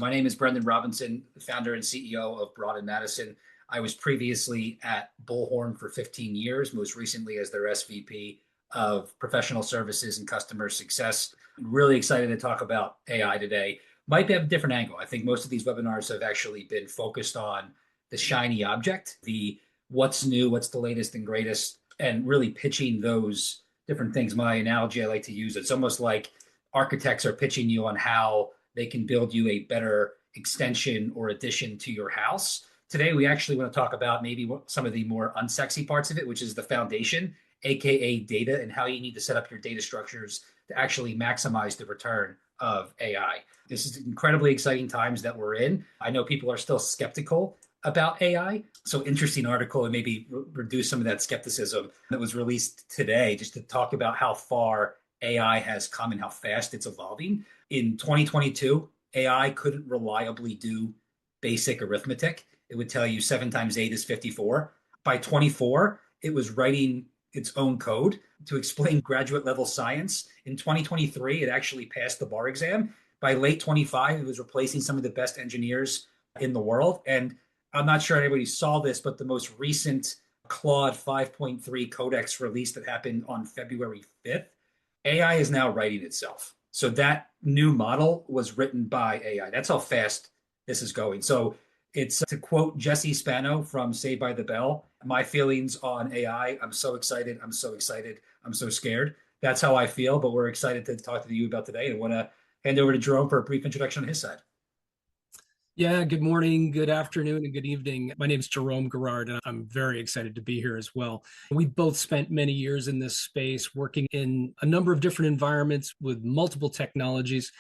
My name is Brendan Robinson, the founder and CEO of Broad and Madison. I was previously at Bullhorn for 15 years, most recently as their SVP of professional services and customer success. I'm really excited to talk about AI today. Might have a different angle. I think most of these webinars have actually been focused on the shiny object, the what's new, what's the latest and greatest, and really pitching those different things. My analogy I like to use, it's almost like architects are pitching you on how they can build you a better extension or addition to your house. Today, we actually want to talk about maybe some of the more unsexy parts of it, which is the foundation, AKA data, and how you need to set up your data structures to actually maximize the return of AI. This is incredibly exciting times that we're in. I know people are still skeptical about AI. So interesting article and maybe reduce some of that skepticism that was released today, just to talk about how far AI has come and how fast it's evolving. In 2022, AI couldn't reliably do basic arithmetic. It would tell you 7 times 8 is 54. By 24, it was writing its own code to explain graduate level science. In 2023, it actually passed the bar exam. By late 25, it was replacing some of the best engineers in the world. And I'm not sure anybody saw this, but the most recent Claude 5.3 codex release that happened on February 5th, AI is now writing itself. So that new model was written by AI. That's how fast this is going. So it's to quote Jesse Spano from Saved by the Bell, my feelings on AI. I'm so excited. I'm so excited. I'm so scared. That's how I feel, but we're excited to talk to you about today and want to hand over to Jerome for a brief introduction on his side. Yeah, good morning, good afternoon, and good evening. My name is Jerome Gerard, and I'm very excited to be here as well. We both spent many years in this space working in a number of different environments with multiple technologies.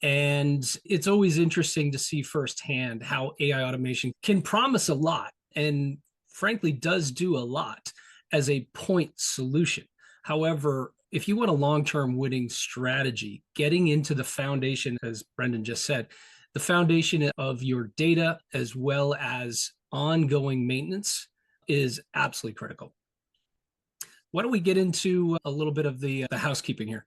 And it's always interesting to see firsthand how AI automation can promise a lot and frankly does do a lot as a point solution. However, if you want a long-term winning strategy, getting into the foundation, as Brendan just said, the foundation of your data as well as ongoing maintenance is absolutely critical. Why don't we get into a little bit of the housekeeping here?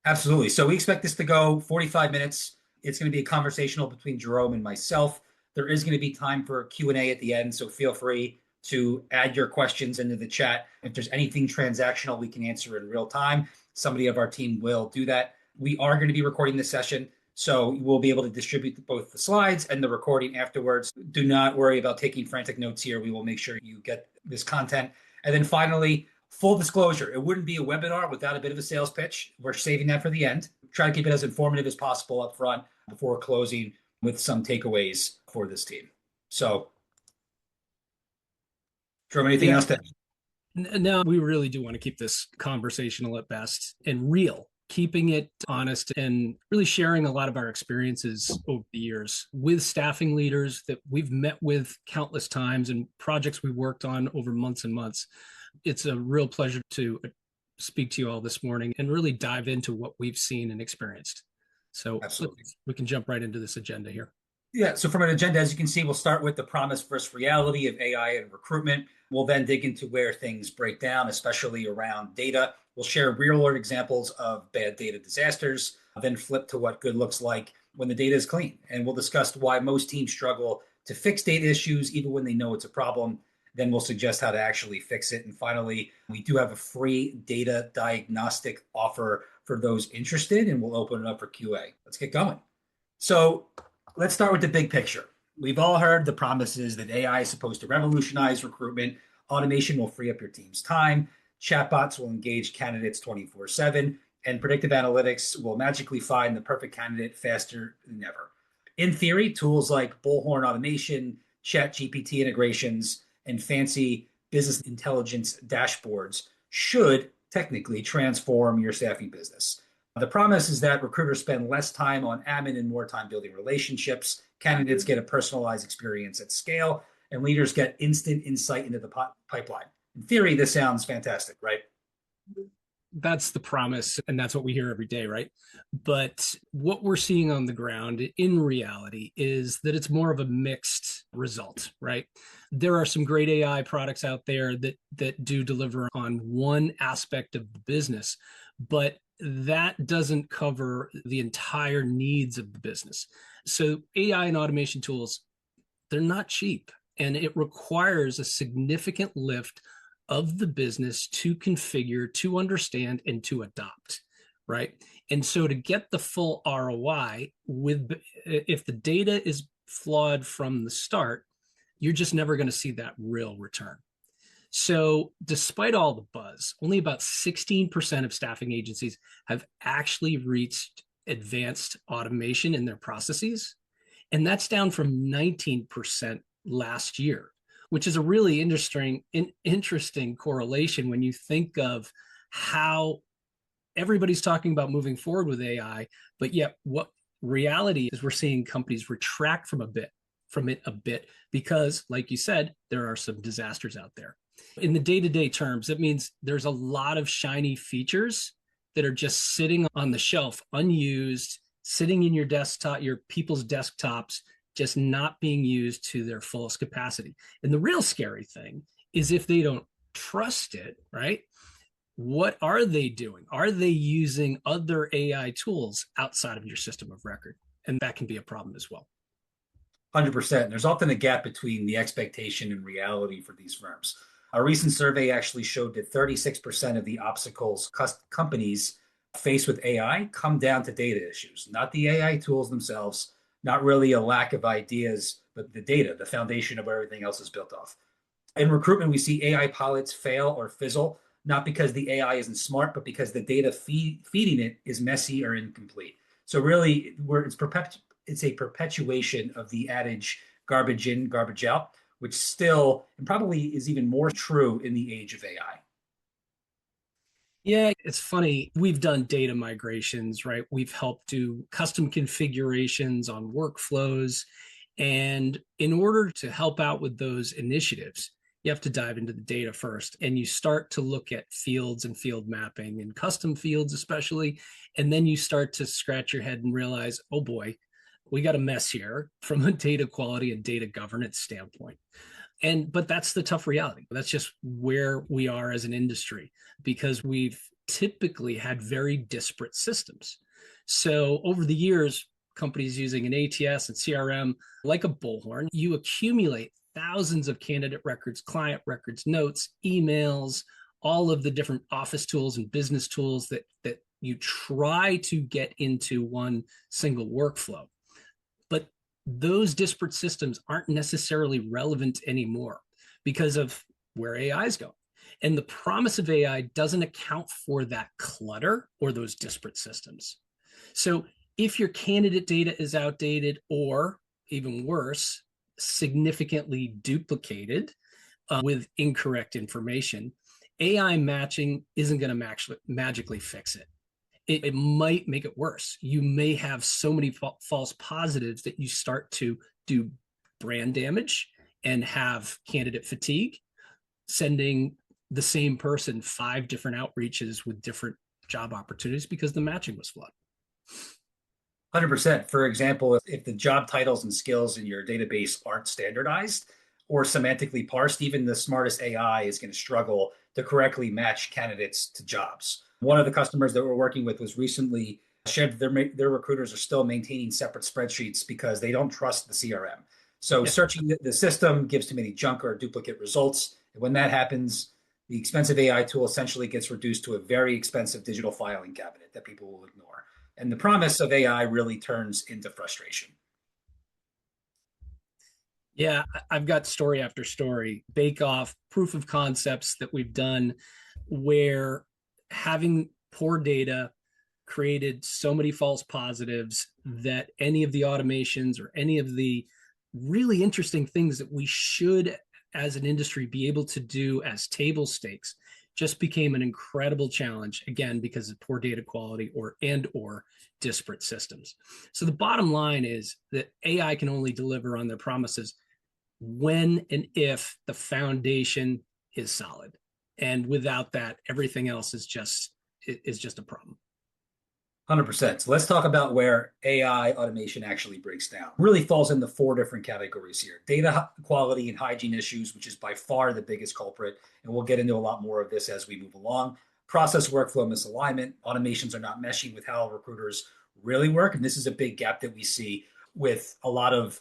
Absolutely. So we expect this to go 45 minutes. It's going to be a conversational between Jerome and myself. There is going to be time for Q&A at the end, so feel free to add your questions into the chat. If there's anything transactional we can answer in real time, somebody of our team will do that. We are going to be recording this session, so we'll be able to distribute both the slides and the recording afterwards. Do not worry about taking frantic notes here. We will make sure you get this content. And then finally, full disclosure, it wouldn't be a webinar without a bit of a sales pitch. We're saving that for the end. Try to keep it as informative as possible up front before closing with some takeaways for this team. So, Jerome, anything else to add? No, we really do want to keep this conversational at best and real, keeping it honest and really sharing a lot of our experiences over the years with staffing leaders that we've met with countless times and projects we worked on over months and months. It's a real pleasure to speak to you all this morning and really dive into what we've seen and experienced. So we can jump right into this agenda here. Yeah, so from an agenda, as you can see, we'll start with the promise versus reality of AI and recruitment. We'll then dig into where things break down, especially around data. We'll share real-world examples of bad data disasters, then flip to what good looks like when the data is clean. And we'll discuss why most teams struggle to fix data issues, even when they know it's a problem. Then we'll suggest how to actually fix it. And finally, we do have a free data diagnostic offer for those interested, and we'll open it up for QA. Let's get going. So let's start with the big picture. We've all heard the promises that AI is supposed to revolutionize recruitment. Automation will free up your team's time. Chatbots will engage candidates 24/7, and predictive analytics will magically find the perfect candidate faster than ever. In theory, tools like Bullhorn automation, ChatGPT integrations, and fancy business intelligence dashboards should technically transform your staffing business. The promise is that recruiters spend less time on admin and more time building relationships. Candidates get a personalized experience at scale, and leaders get instant insight into the pipeline. In theory, this sounds fantastic, right? That's the promise, and that's what we hear every day, right? But what we're seeing on the ground in reality is that it's more of a mixed result, right? There are some great AI products out there that do deliver on one aspect of the business, but that doesn't cover the entire needs of the business. So AI and automation tools, they're not cheap, and it requires a significant lift of the business to configure, to understand, and to adopt, right? And so to get the full ROI with, if the data is flawed from the start, you're just never going to see that real return. So, despite all the buzz, only about 16% of staffing agencies have actually reached advanced automation in their processes. And that's down from 19% last year, which is a really interesting correlation when you think of how everybody's talking about moving forward with AI, but yet what reality is we're seeing companies retract from it a bit because, like you said, there are some disasters out there. In the day-to-day terms, it means there's a lot of shiny features that are just sitting on the shelf, unused, sitting in your desktop, your people's desktops, just not being used to their fullest capacity. And the real scary thing is if they don't trust it, right? What are they doing? Are they using other AI tools outside of your system of record? And that can be a problem as well. 100%. There's often a gap between the expectation and reality for these firms. A recent survey actually showed that 36% of the obstacles companies face with AI come down to data issues, not the AI tools themselves, not really a lack of ideas, but the data, the foundation of where everything else is built off. In recruitment, we see AI pilots fail or fizzle, not because the AI isn't smart, but because the data feeding it is messy or incomplete. So really, it's a perpetuation of the adage garbage in, garbage out, which still and probably is even more true in the age of AI. Yeah, it's funny. We've done data migrations, right? We've helped do custom configurations on workflows. And in order to help out with those initiatives, you have to dive into the data first and you start to look at fields and field mapping and custom fields, especially. And then you start to scratch your head and realize, oh boy, we got a mess here from a data quality and data governance standpoint. But that's the tough reality. That's just where we are as an industry because we've typically had very disparate systems. So over the years, companies using an ATS and CRM like a Bullhorn, you accumulate thousands of candidate records, client records, notes, emails, all of the different office tools and business tools that you try to get into one single workflow. But those disparate systems aren't necessarily relevant anymore because of where AI is going. And the promise of AI doesn't account for that clutter or those disparate systems. So if your candidate data is outdated or even worse, significantly duplicated with incorrect information, AI matching isn't going to magically fix it. It might make it worse. You may have so many false positives that you start to do brand damage and have candidate fatigue, sending the same person 5 different outreaches with different job opportunities because the matching was flawed. 100%. For example, if the job titles and skills in your database aren't standardized or semantically parsed, even the smartest AI is going to struggle to correctly match candidates to jobs. One of the customers that we're working with was recently shared that their recruiters are still maintaining separate spreadsheets because they don't trust the CRM. So searching the system gives too many junk or duplicate results. And when that happens, the expensive AI tool essentially gets reduced to a very expensive digital filing cabinet that people will ignore. And the promise of AI really turns into frustration. Yeah, I've got story after story, bake off, proof of concepts that we've done where having poor data created so many false positives that any of the automations or any of the really interesting things that we should as an industry be able to do as table stakes just became an incredible challenge, again, because of poor data quality or disparate systems. So the bottom line is that AI can only deliver on their promises when and if the foundation is solid. And without that, everything else is just a problem. 100%. So let's talk about where AI automation actually breaks down. Really falls into 4 different categories here. Data quality and hygiene issues, which is by far the biggest culprit. And we'll get into a lot more of this as we move along. process workflow misalignment. Automations are not meshing with how recruiters really work. And this is a big gap that we see with a lot of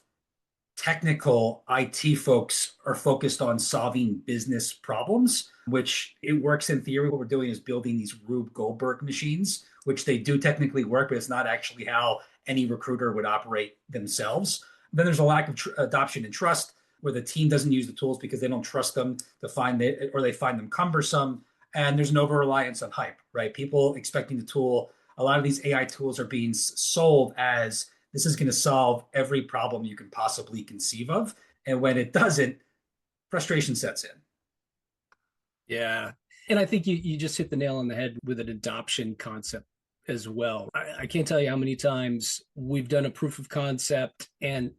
technical IT folks are focused on solving business problems, which it works in theory. What we're doing is building these Rube Goldberg machines, which they do technically work, but it's not actually how any recruiter would operate themselves. Then there's a lack of adoption and trust where the team doesn't use the tools because they don't trust them to find it, or they find them cumbersome. And there's an over reliance on hype, right? People expecting the tool. A lot of these AI tools are being sold as this is going to solve every problem you can possibly conceive of. And when it doesn't, frustration sets in. Yeah. And I think you just hit the nail on the head with an adoption concept as well. I can't tell you how many times we've done a proof of concept, and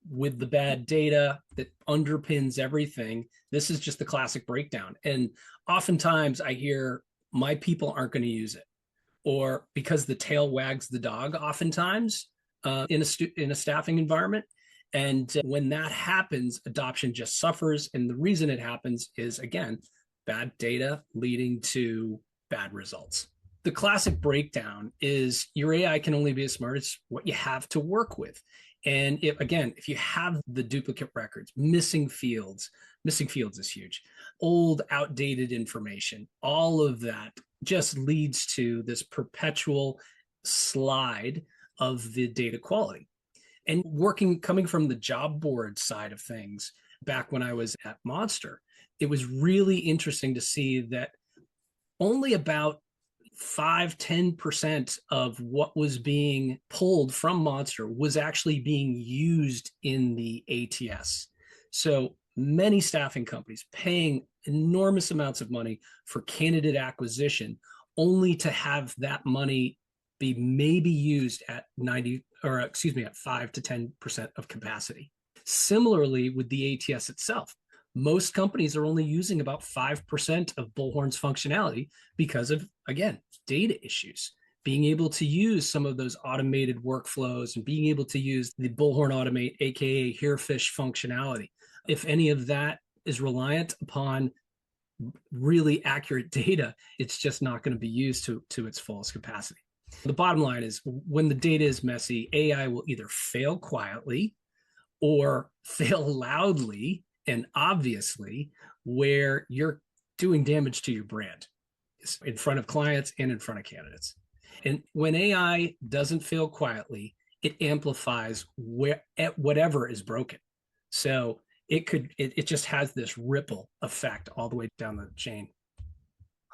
with the bad data that underpins everything, this is just the classic breakdown. And oftentimes I hear my people aren't going to use it, or because the tail wags the dog oftentimes in a staffing environment. And when that happens, adoption just suffers. And the reason it happens is, again, bad data leading to bad results. The classic breakdown is your AI can only be as smart as what you have to work with. And if you have the duplicate records, missing fields is huge, old, outdated information, all of that just leads to this perpetual slide of the data quality. And coming from the job board side of things, back when I was at Monster, it was really interesting to see that only about 5-10% of what was being pulled from Monster was actually being used in the ATS. So many staffing companies paying enormous amounts of money for candidate acquisition, only to have that money be maybe used at 5 to 10% of capacity. Similarly, with the ATS itself, most companies are only using about 5% of Bullhorn's functionality because of, again, data issues. Being able to use some of those automated workflows and being able to use the Bullhorn Automate, aka Hairfish functionality. If any of that is reliant upon really accurate data, it's just not going to be used to its fullest capacity. The bottom line is, when the data is messy, AI will either fail quietly or fail loudly and obviously, where you're doing damage to your brand in front of clients and in front of candidates. And when AI doesn't fail quietly, it amplifies whatever is broken. So it just has this ripple effect all the way down the chain.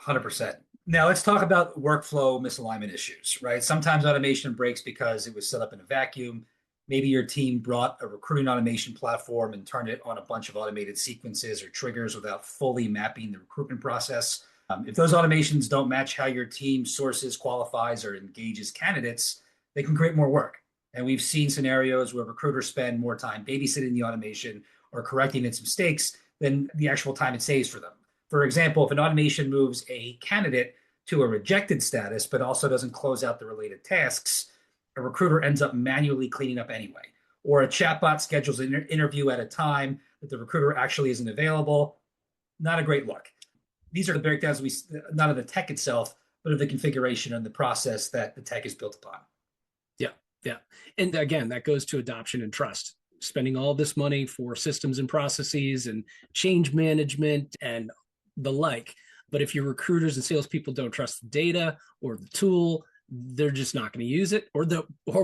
100%. Now let's talk about workflow misalignment issues, right? Sometimes automation breaks because it was set up in a vacuum. Maybe your team brought a recruiting automation platform and turned it on a bunch of automated sequences or triggers without fully mapping the recruitment process. If those automations don't match how your team sources, qualifies, or engages candidates, they can create more work. And we've seen scenarios where recruiters spend more time babysitting the automation or correcting its mistakes than the actual time it saves for them. For example, if an automation moves a candidate to a rejected status, but also doesn't close out the related tasks, a recruiter ends up manually cleaning up anyway. Or a chatbot schedules an interview at a time that the recruiter actually isn't available. Not a great look. These are the breakdowns not of the tech itself, but of the configuration and the process that the tech is built upon. Yeah, yeah. And again, that goes to adoption and trust. Spending all this money for systems and processes and change management and the like. But if your recruiters and salespeople don't trust the data or the tool, they're just not going to use it, or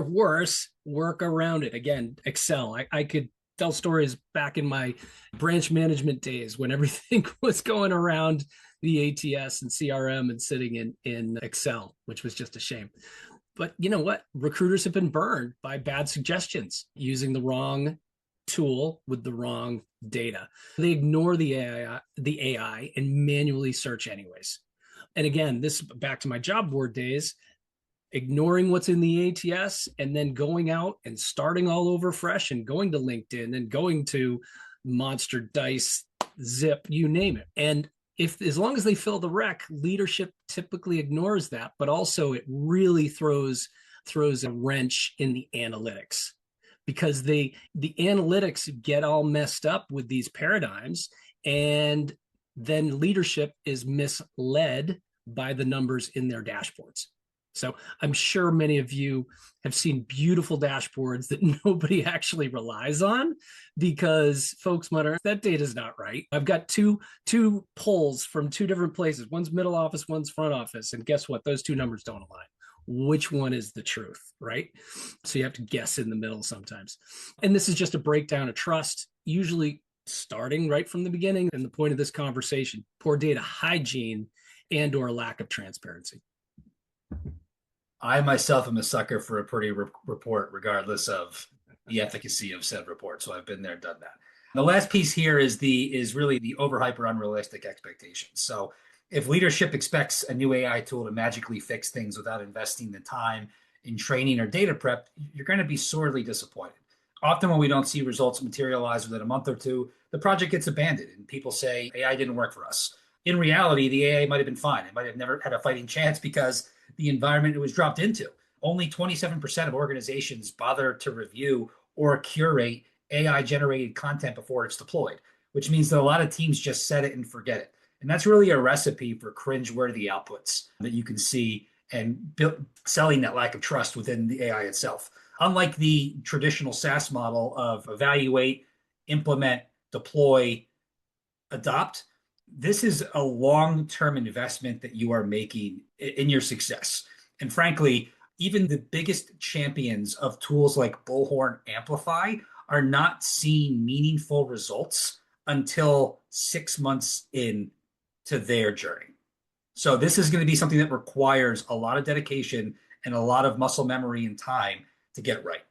worse, work around it. Again, Excel. I could tell stories back in my branch management days when everything was going around the ATS and CRM and sitting in Excel, which was just a shame. But you know what? Recruiters have been burned by bad suggestions using the wrong tool with the wrong data. They ignore the AI and manually search anyways. And again, this back to my job board days, ignoring what's in the ATS and then going out and starting all over fresh and going to LinkedIn and going to Monster, Dice, Zip, you name it. And as long as they fill the rec, leadership typically ignores that, but also it really throws a wrench in the analytics, because the analytics get all messed up with these paradigms, and then leadership is misled by the numbers in their dashboards. So I'm sure many of you have seen beautiful dashboards that nobody actually relies on because folks mutter, that data is not right. I've got two polls from two different places. One's middle office, one's front office. And guess what? Those two numbers don't align. Which one is the truth, right? So you have to guess in the middle sometimes. And this is just a breakdown of trust, usually starting right from the beginning. And the point of this conversation, poor data hygiene and or lack of transparency. I myself am a sucker for a pretty report, regardless of the efficacy of said report. So I've been there, done that. The last piece here is really the overhype or unrealistic expectations. So if leadership expects a new AI tool to magically fix things without investing the time in training or data prep, you're going to be sorely disappointed. Often when we don't see results materialize within a month or two, the project gets abandoned and people say AI didn't work for us. In reality, the AI might have been fine. It might have never had a fighting chance because the environment it was dropped into. Only 27% of organizations bother to review or curate AI generated content before it's deployed, which means that a lot of teams just set it and forget it. And that's really a recipe for cringe-worthy outputs that you can see and selling that lack of trust within the AI itself. Unlike the traditional SaaS model of evaluate, implement, deploy, adopt, this is a long-term investment that you are making in your success. And frankly, even the biggest champions of tools like Bullhorn Amplify are not seeing meaningful results until 6 months in to their journey. So this is going to be something that requires a lot of dedication and a lot of muscle memory and time to get right.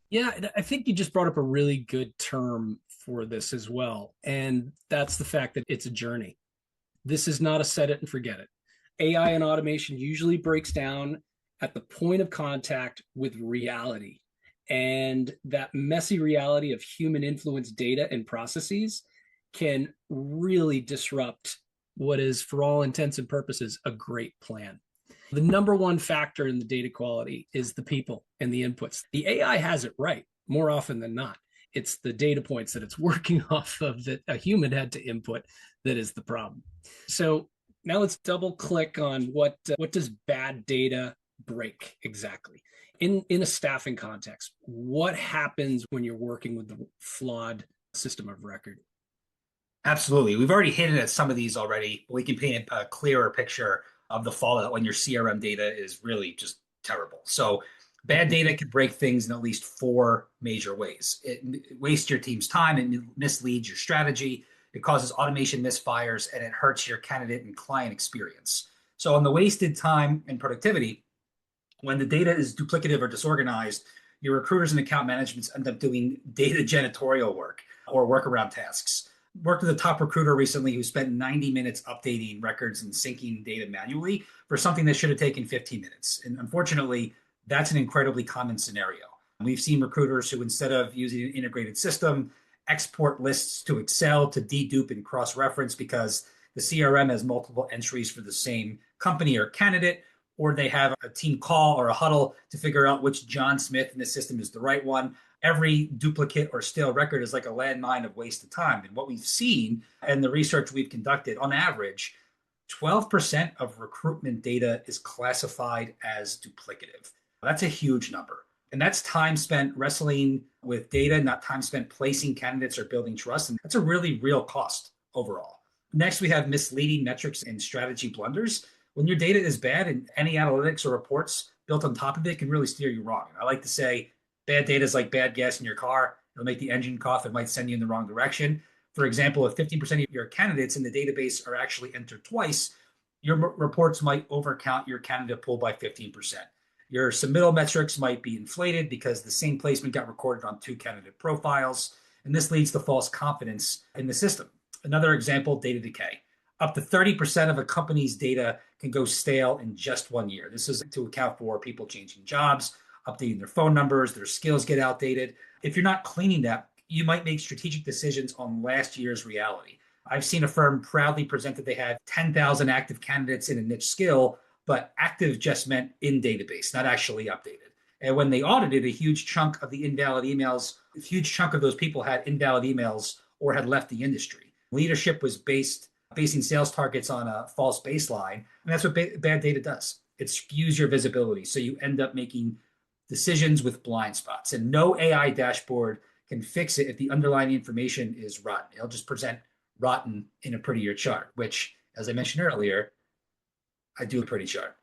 Yeah, I think you just brought up a really good term for this as well. And that's the fact that it's a journey. This is not a set it and forget it. AI and automation usually breaks down at the point of contact with reality. And that messy reality of human influence data and processes can really disrupt what is, for all intents and purposes, a great plan. The number one factor in the data quality is the people and the inputs. The AI has it right more often than not. It's the data points that it's working off of that a human had to input that is the problem. So now let's double click on what does bad data break exactly in a staffing context. What happens when you're working with the flawed system of record? Absolutely. We've already hinted at some of these already, but we can paint a clearer picture of the fallout when your CRM data is really just terrible. So bad data can break things in at least four major ways. It wastes your team's time, it misleads your strategy, it causes automation misfires, and it hurts your candidate and client experience. So on the wasted time and productivity, when the data is duplicative or disorganized, your recruiters and account managements end up doing data janitorial work or workaround tasks. Worked with a top recruiter recently who spent 90 minutes updating records and syncing data manually for something that should have taken 15 minutes. And unfortunately, that's an incredibly common scenario. We've seen recruiters who, instead of using an integrated system, export lists to Excel to dedupe and cross-reference because the CRM has multiple entries for the same company or candidate, or they have a team call or a huddle to figure out which John Smith in the system is the right one. Every duplicate or stale record is like a landmine of wasted time. And what we've seen and the research we've conducted, on average, 12% of recruitment data is classified as duplicative. That's a huge number. And that's time spent wrestling with data, not time spent placing candidates or building trust. And that's a really real cost overall. Next, we have misleading metrics and strategy blunders. When your data is bad and any analytics or reports built on top of it can really steer you wrong. I like to say bad data is like bad gas in your car. It'll make the engine cough. It might send you in the wrong direction. For example, if 15% of your candidates in the database are actually entered twice, your reports might overcount your candidate pool by 15%. Your submittal metrics might be inflated because the same placement got recorded on two candidate profiles, and this leads to false confidence in the system. Another example, data decay. Up to 30% of a company's data can go stale in just 1 year. This is to account for people changing jobs, updating their phone numbers, their skills get outdated. If you're not cleaning that, you might make strategic decisions on last year's reality. I've seen a firm proudly present that they had 10,000 active candidates in a niche skill, but active just meant in database, not actually updated. And when they audited, a huge chunk of the invalid emails, a huge chunk of those people had invalid emails or had left the industry. Leadership was based basing sales targets on a false baseline. And that's what bad data does. It skews your visibility. So you end up making decisions with blind spots. And no AI dashboard can fix it if the underlying information is rotten. It'll just present rotten in a prettier chart, which, as I mentioned earlier, I do a pretty chart.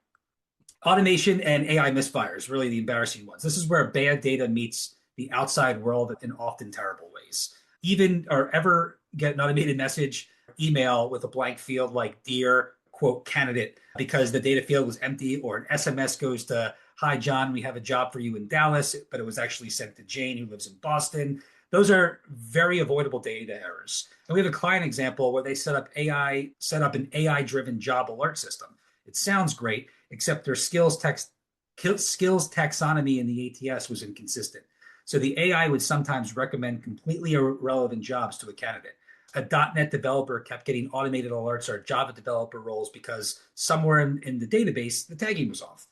Automation and AI misfires, really the embarrassing ones. This is where bad data meets the outside world in often terrible ways. Even or ever get an automated message, email with a blank field like "Dear quote candidate" because the data field was empty, or an SMS goes to "Hi John, we have a job for you in Dallas," but it was actually sent to Jane who lives in Boston. Those are very avoidable data errors. And we have a client example where they set up an AI-driven job alert system. It sounds great, except their skills taxonomy in the ATS was inconsistent. So the AI would sometimes recommend completely irrelevant jobs to a candidate. A .NET developer kept getting automated alerts or Java developer roles because somewhere in the database, the tagging was off.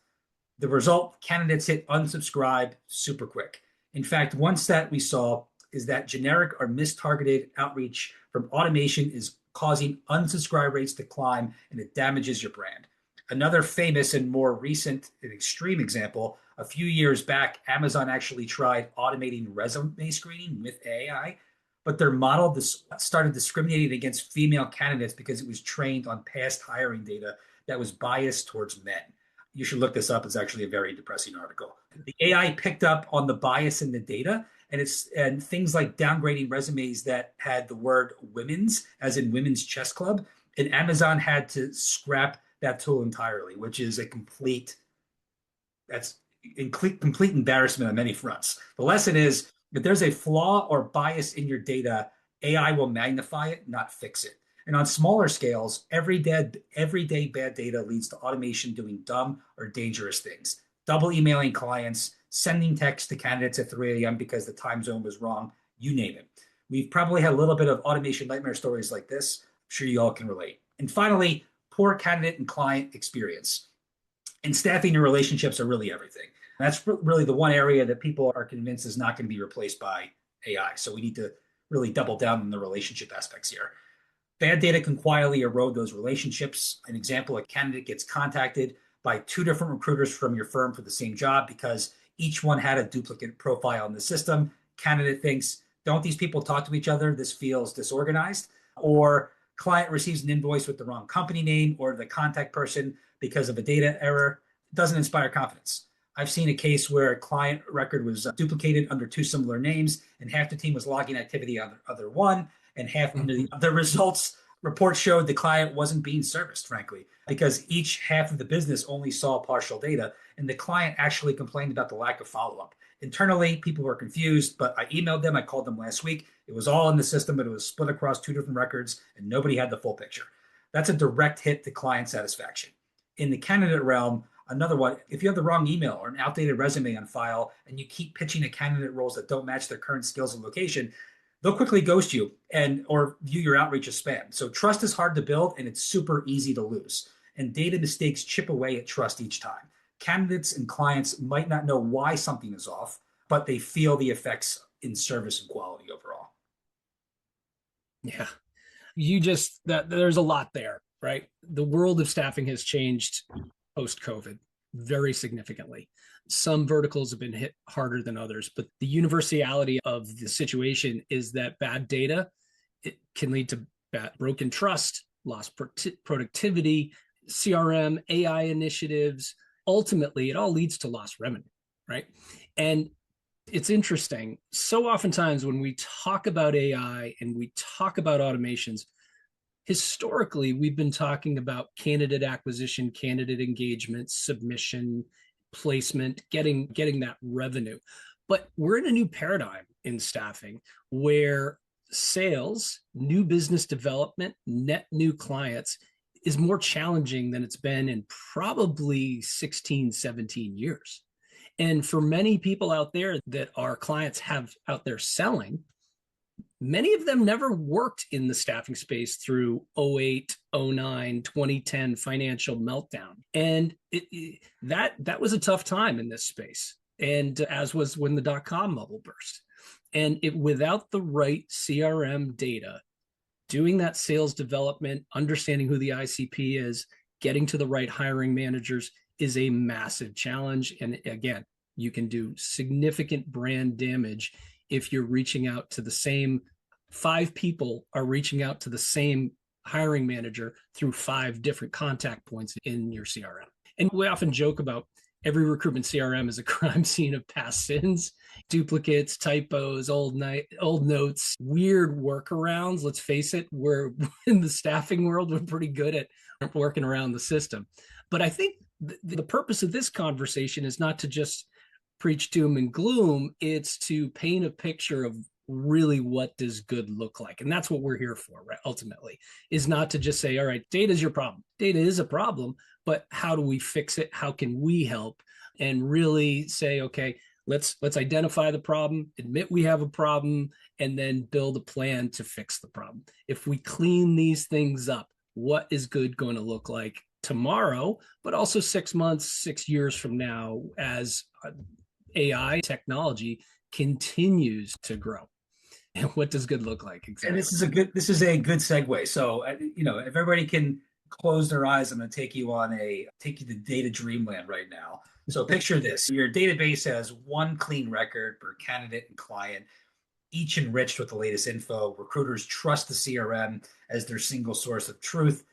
The result, candidates hit unsubscribe super quick. In fact, one stat we saw is that generic or mistargeted outreach from automation is causing unsubscribe rates to climb, and it damages your brand. Another famous and more recent and extreme example, a few years back, Amazon actually tried automating resume screening with AI, but their model started discriminating against female candidates because it was trained on past hiring data that was biased towards men. You should look this up. It's actually a very depressing article. The AI picked up on the bias in the data, and things like downgrading resumes that had the word women's, as in women's chess club, and Amazon had to scrap that tool entirely, which is complete embarrassment on many fronts. The lesson is if there's a flaw or bias in your data, AI will magnify it, not fix it. And on smaller scales, everyday bad data leads to automation doing dumb or dangerous things. Double emailing clients, sending texts to candidates at 3 a.m. because the time zone was wrong, you name it. We've probably had a little bit of automation nightmare stories like this. I'm sure you all can relate. And finally, poor candidate and client experience. And staffing and relationships are really everything. That's really the one area that people are convinced is not going to be replaced by AI. So we need to really double down on the relationship aspects here. Bad data can quietly erode those relationships. An example, a candidate gets contacted by 2 different recruiters from your firm for the same job because each one had a duplicate profile in the system. Candidate thinks, don't these people talk to each other? This feels disorganized. Or client receives an invoice with the wrong company name or the contact person because of a data error. It doesn't inspire confidence. I've seen a case where a client record was duplicated under 2 similar names, and half the team was logging activity on the other one, and half the results report showed the client wasn't being serviced, frankly, because each half of the business only saw partial data, and the client actually complained about the lack of follow-up. Internally, people were confused, but I emailed them. I called them last week. It was all in the system, but it was split across 2 different records, and nobody had the full picture. That's a direct hit to client satisfaction. In the candidate realm, another one, if you have the wrong email or an outdated resume on file and you keep pitching a candidate roles that don't match their current skills and location, they'll quickly ghost you or view your outreach as spam. So trust is hard to build and it's super easy to lose. And data mistakes chip away at trust each time. Candidates and clients might not know why something is off, but they feel the effects in service and quality overall. Yeah. There's a lot there, right? The world of staffing has changed post-COVID very significantly. Some verticals have been hit harder than others, but the universality of the situation is that bad data, it can lead to broken trust, lost productivity, CRM, AI initiatives. Ultimately, it all leads to lost revenue, right? And it's interesting. So oftentimes when we talk about AI and we talk about automations, historically, we've been talking about candidate acquisition, candidate engagement, submission, placement, getting that revenue. But we're in a new paradigm in staffing where sales, new business development, net new clients is more challenging than it's been in probably 16, 17 years. And for many people out there that our clients have out there selling, many of them never worked in the staffing space through 08, 09, 2010 financial meltdown. And that was a tough time in this space. And as was when the .com bubble burst. And without the right CRM data, doing that sales development, understanding who the ICP is, getting to the right hiring managers is a massive challenge. And again, you can do significant brand damage if you're reaching out to the same five people are reaching out to the same hiring manager through five different contact points in your CRM. And we often joke about every recruitment CRM is a crime scene of past sins, duplicates, typos, old notes, weird workarounds. Let's face it, we're in the staffing world, we're pretty good at working around the system. But I think the purpose of this conversation is not to just preach doom and gloom, it's to paint a picture of really what does good look like. And that's what we're here for, right? Ultimately, is not to just say, all right, data is your problem. Data is a problem, but how do we fix it? How can we help? And really say, okay, let's identify the problem, admit we have a problem, and then build a plan to fix the problem. If we clean these things up, what is good going to look like tomorrow, but also 6 months, 6 years from now, as AI technology continues to grow? And what does good look like exactly? And this is a good segue. So, if everybody can close their eyes, I'm going to take you to data dreamland right now. So picture this: your database has one clean record per candidate and client, each enriched with the latest info. Recruiters trust the CRM as their single source of truth.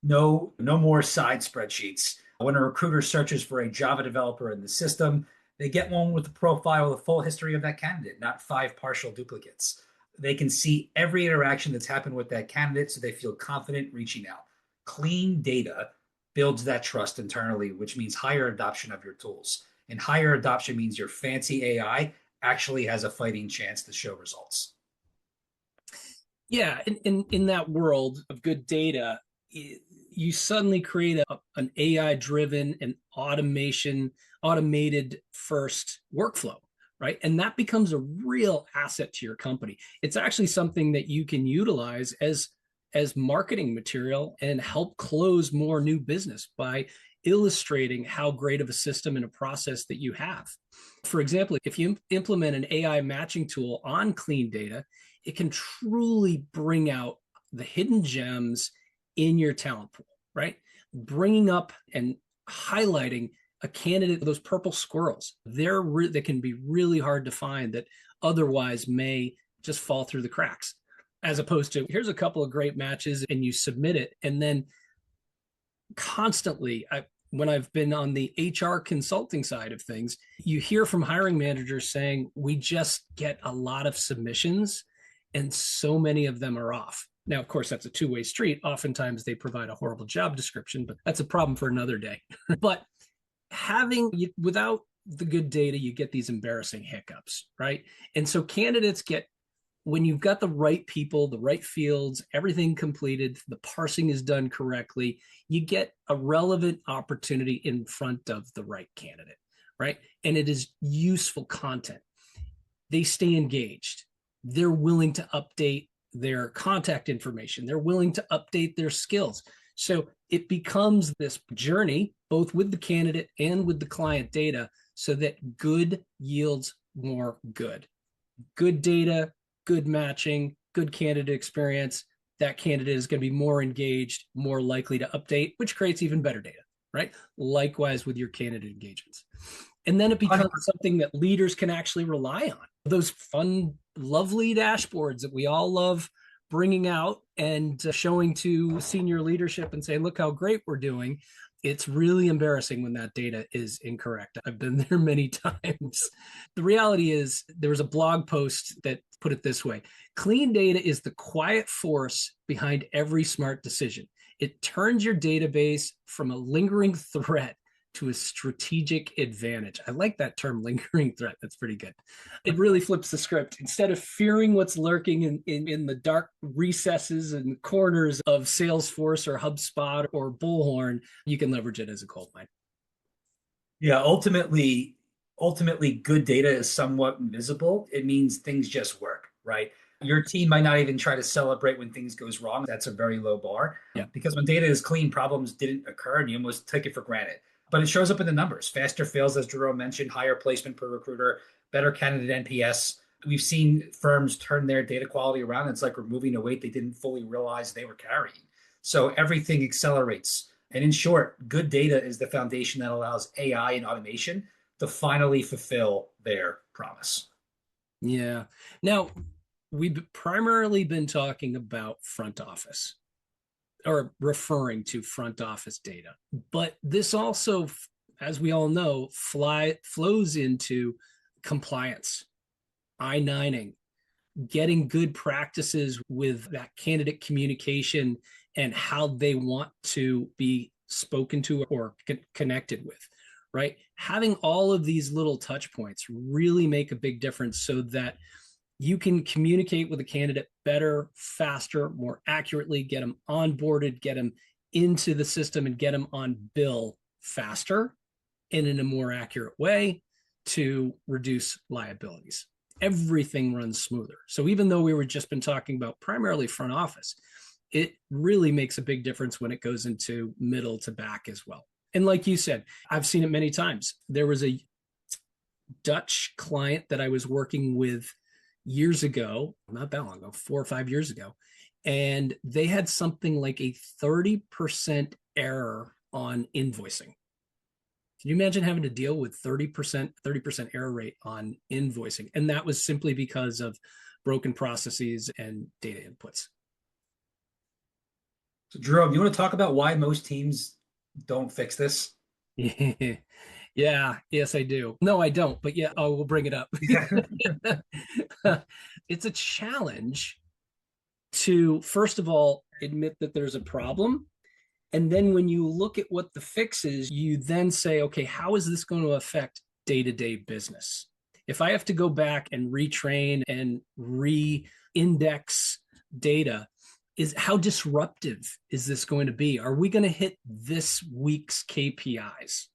No more side spreadsheets. When a recruiter searches for a Java developer in the system, they get one with the profile, the full history of that candidate, not five partial duplicates. They can see every interaction that's happened with that candidate, so they feel confident reaching out. Clean data builds that trust internally, which means higher adoption of your tools. And higher adoption means your fancy AI actually has a fighting chance to show results. Yeah, in that world of good data, you suddenly create an AI-driven and automated first workflow, right? And that becomes a real asset to your company. It's actually something that you can utilize as marketing material and help close more new business by illustrating how great of a system and a process that you have. For example, if you implement an AI matching tool on clean data, it can truly bring out the hidden gems in your talent pool, right? Bringing up and highlighting a candidate, those purple squirrels, they can be really hard to find that otherwise may just fall through the cracks, as opposed to here's a couple of great matches and you submit it. And then constantly, when I've been on the HR consulting side of things, you hear from hiring managers saying, we just get a lot of submissions and so many of them are off. Now, of course, that's a two-way street. Oftentimes they provide a horrible job description, but that's a problem for another day. But without the good data, you get these embarrassing hiccups, right? And so candidates get, when you've got the right people, the right fields, everything completed, the parsing is done correctly, you get a relevant opportunity in front of the right candidate, right? And it is useful content. They stay engaged. They're willing to update their contact information. They're willing to update their skills. So it becomes this journey, both with the candidate and with the client data, so that good yields more good. Good data, good matching, good candidate experience. That candidate is going to be more engaged, more likely to update, which creates even better data, right? Likewise with your candidate engagements. And then it becomes something that leaders can actually rely on. Those fun, lovely dashboards that we all love bringing out and showing to senior leadership and saying, look how great we're doing. It's really embarrassing when that data is incorrect. I've been there many times. The reality is there was a blog post that put it this way: clean data is the quiet force behind every smart decision. It turns your database from a lingering threat to a strategic advantage. I like that term, lingering threat. That's pretty good. It really flips the script. Instead of fearing what's lurking in the dark recesses and corners of Salesforce or HubSpot or Bullhorn, you can leverage it as a gold mine. Yeah, ultimately, good data is somewhat invisible. It means things just work, right? Your team might not even try to celebrate when things goes wrong. That's a very low bar. Yeah. Because when data is clean, problems didn't occur and you almost take it for granted. But it shows up in the numbers. Faster fails, as Jerome mentioned, higher placement per recruiter, better candidate NPS, we've seen firms turn their data quality around. It's like removing a weight they didn't fully realize they were carrying. So everything accelerates. And in short, good data is the foundation that allows AI and automation to finally fulfill their promise. Yeah. Now, we've primarily been talking about front office or referring to front office data, but this also, as we all know, flows into compliance, I-9ing, getting good practices with that candidate communication and how they want to be spoken to or connected with, right? Having all of these little touch points really make a big difference so that you can communicate with a candidate better, faster, more accurately, get them onboarded, get them into the system, and get them on bill faster and in a more accurate way to reduce liabilities. Everything runs smoother. So even though we were just been talking about primarily front office, it really makes a big difference when it goes into middle to back as well. And like you said, I've seen it many times. There was a Dutch client that I was working with years ago, not that long ago, 4 or 5 years ago, and they had something like a 30% error on invoicing. Can you imagine having to deal with 30% error rate on invoicing? And that was simply because of broken processes and data inputs. So, Jerome, you want to talk about why most teams don't fix this? Yeah, yes, I do. No, I don't, but yeah, I will bring it up. Yeah. It's a challenge to, first of all, admit that there's a problem. And then when you look at what the fix is, you then say, okay, how is this going to affect day-to-day business? If I have to go back and retrain and re-index data, is how disruptive is this going to be? Are we going to hit this week's KPIs?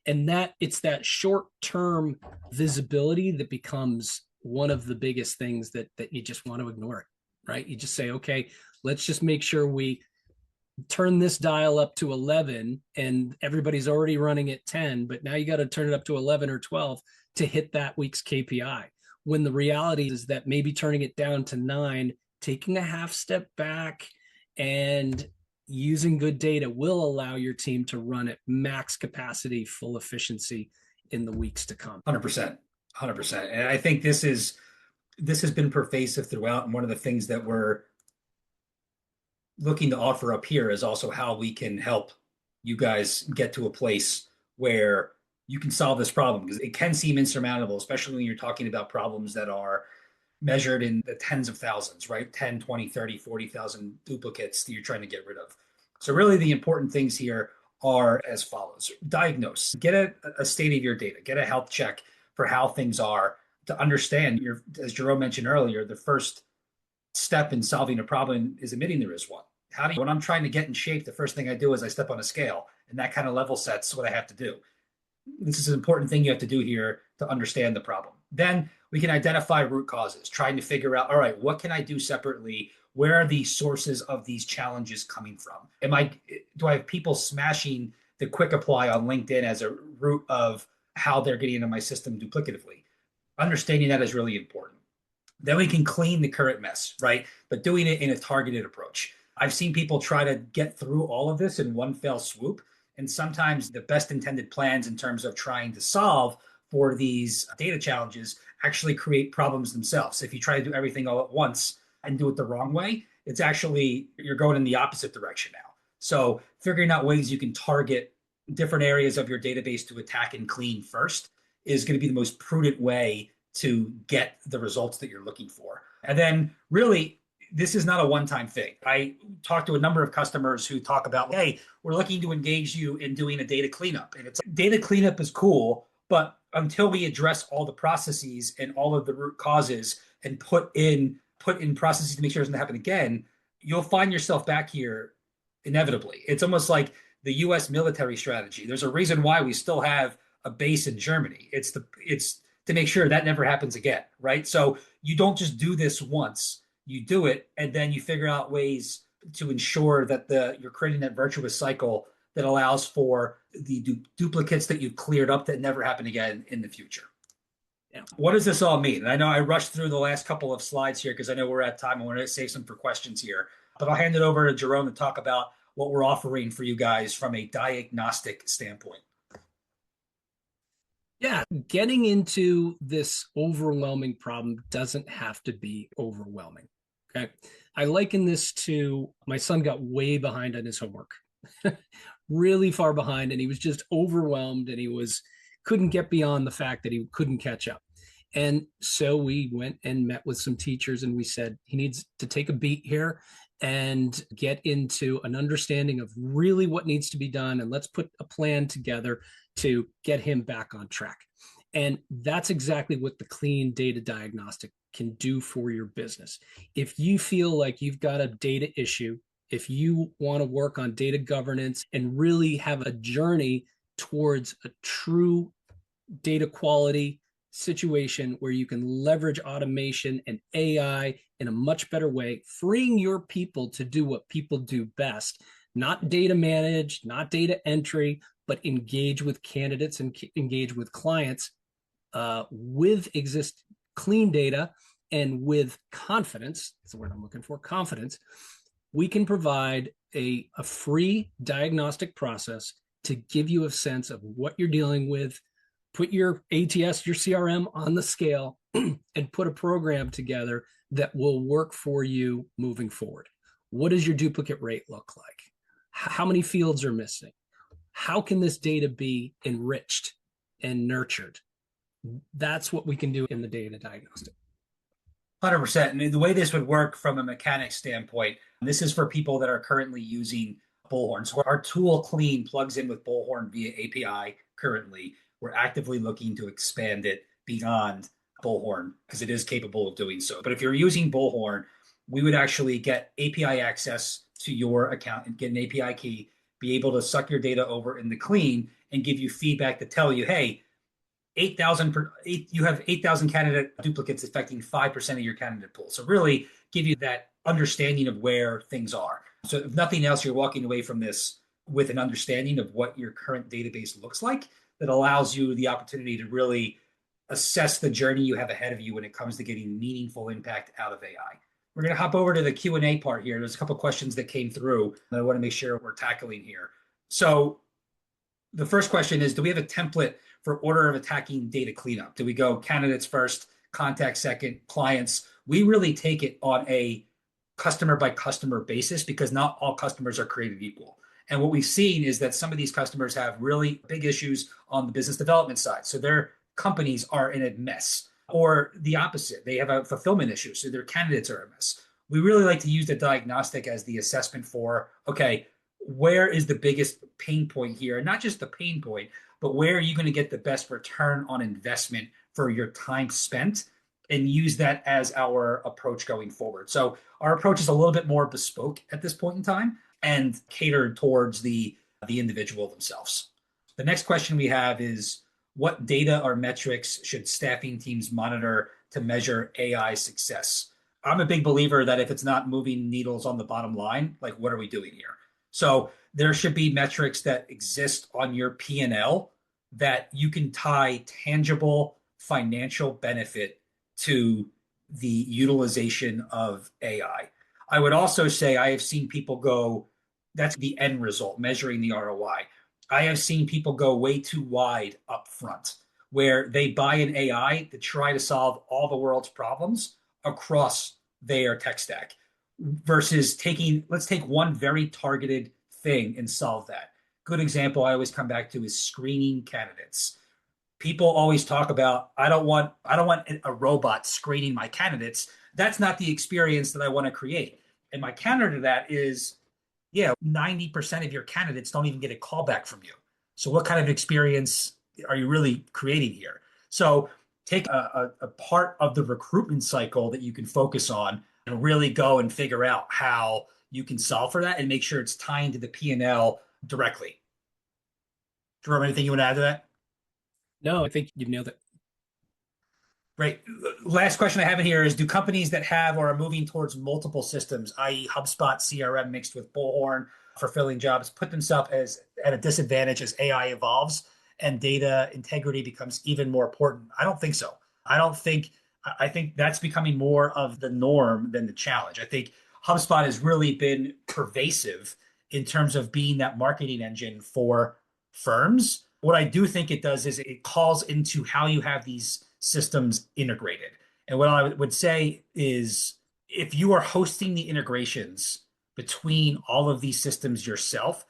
And that it's that short-term visibility that becomes one of the biggest things that you just want to ignore it, right? You just say, okay, let's just make sure we turn this dial up to 11 and everybody's already running at 10, but now you got to turn it up to 11 or 12 to hit that week's KPI. When the reality is that maybe turning it down to 9, taking a half step back and using good data will allow your team to run at max capacity, full efficiency in the weeks to come. 100%. 100%. And I think this has been pervasive throughout. And one of the things that we're looking to offer up here is also how we can help you guys get to a place where you can solve this problem, because it can seem insurmountable, especially when you're talking about problems that are measured in the tens of thousands, right? 10, 20, 30, 40,000 duplicates that you're trying to get rid of. So really the important things here are as follows. Diagnose, get a state of your data, get a health check for how things are to understand your, as Jerome mentioned earlier, the first step in solving a problem is admitting there is one. How do you, when I'm trying to get in shape, the first thing I do is I step on a scale, and that kind of level sets what I have to do. This is an important thing you have to do here to understand the problem. Then we can identify root causes, trying to figure out, all right, what can I do separately? Where are the sources of these challenges coming from? Do I have people smashing the quick apply on LinkedIn as a root of how they're getting into my system duplicatively? Understanding that is really important. Then we can clean the current mess, right? But doing it in a targeted approach. I've seen people try to get through all of this in one fell swoop. And sometimes the best intended plans in terms of trying to solve for these data challenges actually create problems themselves. If you try to do everything all at once and do it the wrong way, it's actually, you're going in the opposite direction now. So figuring out ways you can target different areas of your database to attack and clean first is going to be the most prudent way to get the results that you're looking for. And then really, this is not a one-time thing. I talked to a number of customers who talk about, hey, we're looking to engage you in doing a data cleanup. And it's data cleanup is cool, but until we address all the processes and all of the root causes and put in processes to make sure it doesn't happen again, you'll find yourself back here inevitably. It's almost like the US military strategy. There's a reason why we still have a base in Germany. It's to make sure that never happens again, right? So you don't just do this once. You do it, and then you figure out ways to ensure that you're creating that virtuous cycle that allows for the duplicates that you've cleared up that never happen again in the future. Yeah. What does this all mean? And I know I rushed through the last couple of slides here because I know we're at time. I want to save some for questions here, but I'll hand it over to Jerome to talk about what we're offering for you guys from a diagnostic standpoint. Yeah, getting into this overwhelming problem doesn't have to be overwhelming. Okay. I liken this to my son got way behind on his homework, really far behind, and he was just overwhelmed and he was couldn't get beyond the fact that he couldn't catch up. And so we went and met with some teachers and we said he needs to take a beat here and get into an understanding of really what needs to be done. And let's put a plan together to get him back on track. And that's exactly what the clean data diagnostic can do for your business. If you feel like you've got a data issue, if you want to work on data governance and really have a journey towards a true data quality situation where you can leverage automation and AI in a much better way, freeing your people to do what people do best, not data manage, not data entry, but engage with candidates and engage with clients with exist clean data and with confidence. That's the word I'm looking for, confidence. We can provide a free diagnostic process to give you a sense of what you're dealing with, put your ATS, your CRM on the scale, and put a program together that will work for you moving forward. What does your duplicate rate look like? How many fields are missing? How can this data be enriched and nurtured? That's what we can do in the data diagnostic. 100%. And the way this would work from a mechanic standpoint, this is for people that are currently using Bullhorn. So our tool Clean plugs in with Bullhorn via API currently. We're actively looking to expand it beyond Bullhorn because it is capable of doing so. But if you're using Bullhorn, we would actually get API access to your account and get an API key, be able to suck your data over in the Clean and give you feedback to tell you, hey, 8,000 you have 8,000 candidate duplicates affecting 5% of your candidate pool. So really give you that understanding of where things are. So if nothing else, you're walking away from this with an understanding of what your current database looks like that allows you the opportunity to really assess the journey you have ahead of you when it comes to getting meaningful impact out of AI. We're going to hop over to the Q&A part here. There's a couple of questions that came through that I want to make sure we're tackling here. So the first question is, do we have a template for order of attacking data cleanup? Do we go candidates first, contact second, clients? We really take it on a customer by customer basis because not all customers are created equal. And what we've seen is that some of these customers have really big issues on the business development side. So their companies are in a mess, or the opposite. They have a fulfillment issue. So their candidates are a mess. We really like to use the diagnostic as the assessment for, okay, where is the biggest pain point here? And not just the pain point, but where are you going to get the best return on investment for your time spent, and use that as our approach going forward. So our approach is a little bit more bespoke at this point in time and catered towards the individual themselves. The next question we have is, what data or metrics should staffing teams monitor to measure AI success? I'm a big believer that if it's not moving needles on the bottom line, like what are we doing here? So there should be metrics that exist on your P&L that you can tie tangible financial benefit to the utilization of AI. I would also say I have seen people go, that's the end result, measuring the ROI. I have seen people go way too wide up front, where they buy an AI to try to solve all the world's problems across their tech stack versus let's take one very targeted thing and solve that. Good example I always come back to is screening candidates. People always talk about, I don't want a robot screening my candidates. That's not the experience that I want to create. And my counter to that is, yeah, 90% of your candidates don't even get a call back from you. So what kind of experience are you really creating here? So take a part of the recruitment cycle that you can focus on and really go and figure out how you can solve for that and make sure it's tying to the P&L directly. Jerome, anything you want to add to that? No, I think you've nailed it. Great. Last question I have in here is, do companies that have or are moving towards multiple systems, i.e. HubSpot CRM mixed with Bullhorn for filling jobs, put themselves at a disadvantage as AI evolves and data integrity becomes even more important? I don't think so. I don't think, I think that's becoming more of the norm than the challenge. I think HubSpot has really been pervasive in terms of being that marketing engine for firms. What I do think it does is it calls into how you have these systems integrated. And what I would say is if you are hosting the integrations between all of these systems yourself,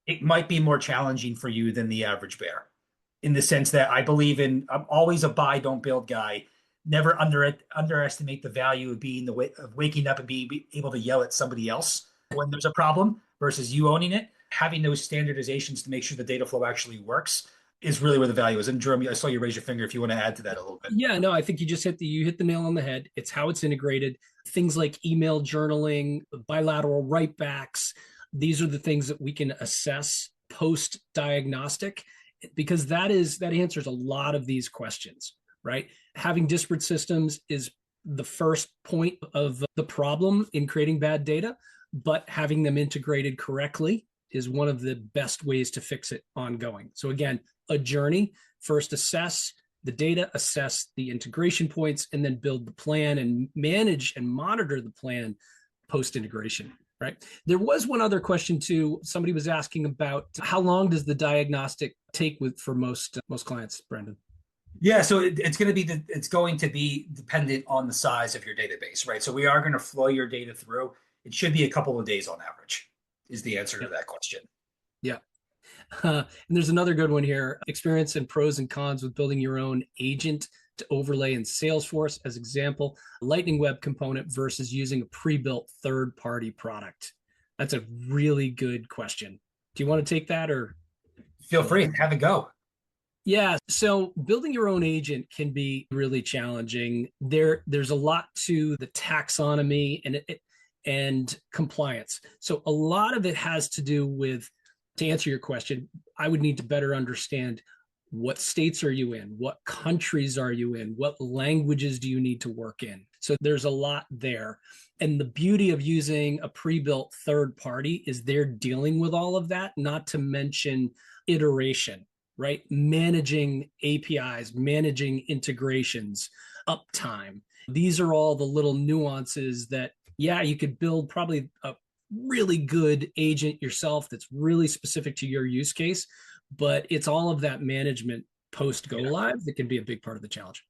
it might be more challenging for you than the average bear in the sense that I believe in, I'm always a buy, don't build guy. Never underestimate the value of being the way of waking up and being able to yell at somebody else when there's a problem versus you owning it. Having those standardizations to make sure the data flow actually works is really where the value is. And Jerome, I saw you raise your finger if you want to add to that a little bit. Yeah, no, I think you hit the nail on the head. It's how it's integrated. Things like email journaling, bilateral writebacks, these are the things that we can assess post diagnostic because that answers a lot of these questions, right? Having disparate systems is the first point of the problem in creating bad data, but having them integrated correctly is one of the best ways to fix it ongoing. So again, a journey, first assess the data, assess the integration points, and then build the plan and manage and monitor the plan post integration. Right. There was one other question too. Somebody was asking about how long does the diagnostic take for most clients, Brendan? Yeah, so it's going to be dependent on the size of your database, right? So we are going to flow your data through. It should be a couple of days on average, is the answer to Yep. that question. Yeah. And there's another good one here. Experience and pros and cons with building your own agent to overlay in Salesforce, as example, Lightning Web component versus using a pre-built third-party product. That's a really good question. Do you want to take that or? Feel free, have it go. Yeah, so building your own agent can be really challenging. There's a lot to the taxonomy and compliance. So a lot of it has to do with, to answer your question, I would need to better understand what states are you in? What countries are you in? What languages do you need to work in? So there's a lot there. And the beauty of using a pre-built third party is they're dealing with all of that, not to mention iteration, right? Managing APIs, managing integrations, uptime. These are all the little nuances that, yeah, you could build probably a really good agent yourself that's really specific to your use case, but it's all of that management post go live that can be a big part of the challenge.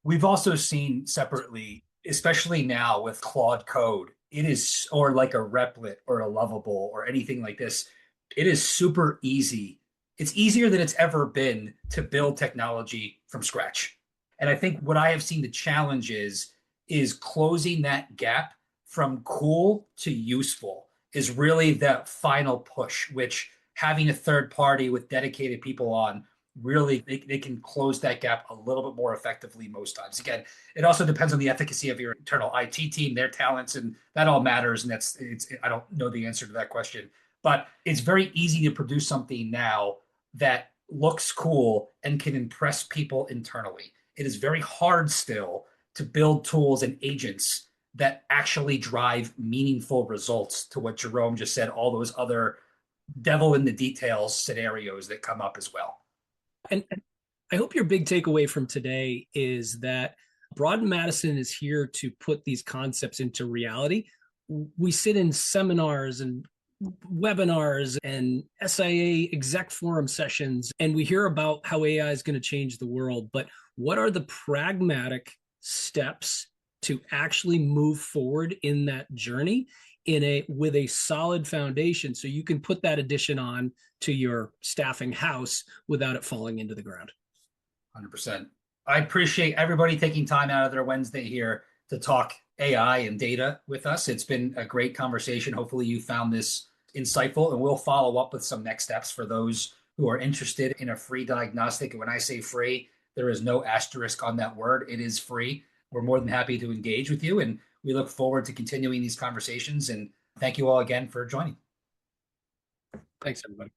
We've also seen separately, especially now with Claude Code, it is, or like a Replit or a Lovable or anything like this, it is super easy. It's easier than it's ever been to build technology from scratch. And I think what I have seen the challenge is closing that gap from cool to useful is really that final push, which having a third party with dedicated people on really they can close that gap a little bit more effectively most times. Again, it also depends on the efficacy of your internal IT team, their talents, and that all matters. And I don't know the answer to that question, but it's very easy to produce something now that looks cool and can impress people internally. It is very hard still to build tools and agents that actually drive meaningful results to what Jerome just said, all those other devil in the details scenarios that come up as well. And I hope your big takeaway from today is that Broad and Madison is here to put these concepts into reality. We sit in seminars and webinars and SIA exec forum sessions, and we hear about how AI is going to change the world. But what are the pragmatic steps to actually move forward in that journey with a solid foundation so you can put that addition on to your staffing house without it falling into the ground? 100%. I appreciate everybody taking time out of their Wednesday here to talk AI and data with us. It's been a great conversation. Hopefully you found this insightful, and we'll follow up with some next steps for those who are interested in a free diagnostic. And when I say free, there is no asterisk on that word. It is free. We're more than happy to engage with you, and we look forward to continuing these conversations. And thank you all again for joining. Thanks, everybody.